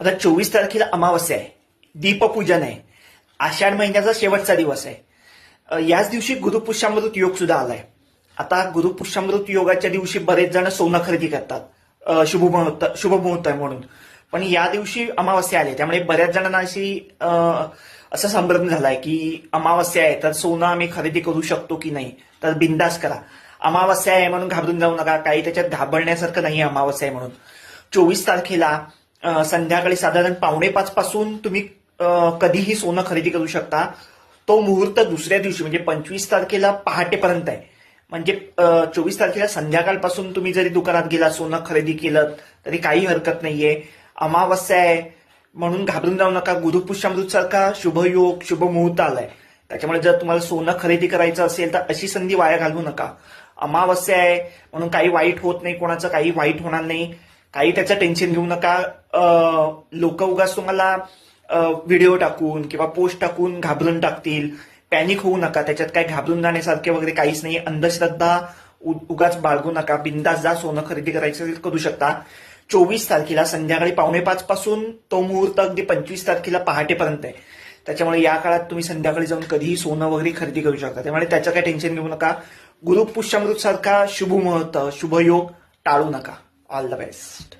आता 24 तारखेला अमावस्या आहे, दीपपूजन आहे, आषाढ महिन्याचा शेवटचा दिवस आहे. याच दिवशी गुरुपुष्यामृत योग सुद्धा आलाय. आता गुरुपुष्यामृत योगाच्या दिवशी बरेच जण सोनं खरेदी करतात, शुभ मुहूर्त आहे म्हणून. पण या दिवशी अमावस्या आली, त्यामुळे बऱ्याच जणांना असा संभ्रम झालाय की अमावस्या आहे तर सोनं आम्ही खरेदी करू शकतो की नाही. तर बिंदास करा. अमावस्या आहे म्हणून घाबरून जाऊ नका, काही त्याच्यात घाबरण्यासारखं नाही. अमावस्या आहे म्हणून 24 तारखेला संध्याकाळी साधारण 4:45 पासून तुम्ही कधीही सोनं खरेदी करू शकता. तो मुहूर्त दुसऱ्या दिवशी म्हणजे 25 तारखेला पहाटेपर्यंत आहे. म्हणजे 24 तारखेला संध्याकाळपासून तुम्ही जरी दुकानात गेला सोनं खरेदी केलं तरी काही हरकत नाहीये. अमावस्या आहे म्हणून घाबरून जाऊ नका. गुरुपुष्यामृत सारखा शुभयोग शुभ मुहूर्त आलाय, त्याच्यामुळे जर तुम्हाला सोनं खरेदी करायचं असेल तर अशी संधी वाया घालवू नका. अमावस्या आहे म्हणून काही वाईट होत नाही, कोणाचं काही वाईट होणार नाही, काही त्याचं टेन्शन घेऊ नका. लोक उगाच तुम्हाला व्हिडिओ टाकून किंवा पोस्ट टाकून घाबरून टाकतील. पॅनिक होऊ नका, त्याच्यात काही घाबरून जाण्यासारखे वगैरे काहीच नाही. अंधश्रद्धा उगाच बाळगू नका. बिंदास जा, सोनं खरेदी करायचं असेल करू शकता. 24 तारखेला संध्याकाळी 4:45 पासून तो मुहूर्त अगदी 25 तारखेला पहाटेपर्यंत आहे. त्याच्यामुळे या काळात तुम्ही संध्याकाळी जाऊन कधीही सोनं वगैरे खरेदी करू शकता. त्यामुळे त्याचं काही टेन्शन घेऊ नका. गुरुपुष्यामृत सारखा शुभ मुहूर्त शुभयोग टाळू नका. All the best.